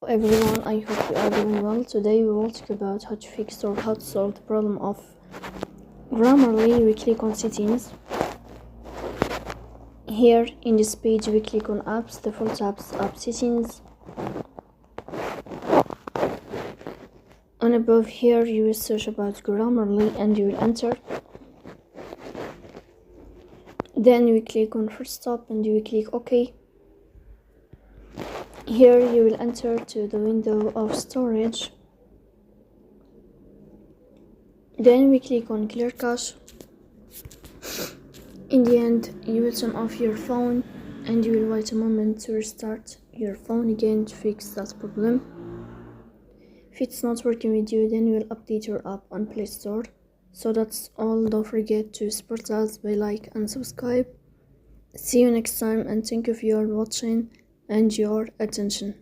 Everyone, I hope you are doing well. Today we will talk about how to fix or how to solve the problem of Grammarly. We click on settings. Here in this page we click on apps, default apps, app settings. And above here you will search about Grammarly and you will enter. Then we click on first stop and you will click OK. Here you will enter to the window of storage. Then we click on clear cache. In the end, you will turn off your phone and you will wait a moment to restart your phone again to fix that problem. If it's not working with you, then you will update your app on Play Store. So that's all. Don't forget to support us by like and subscribe. See you next time and thank you for your watching and your attention.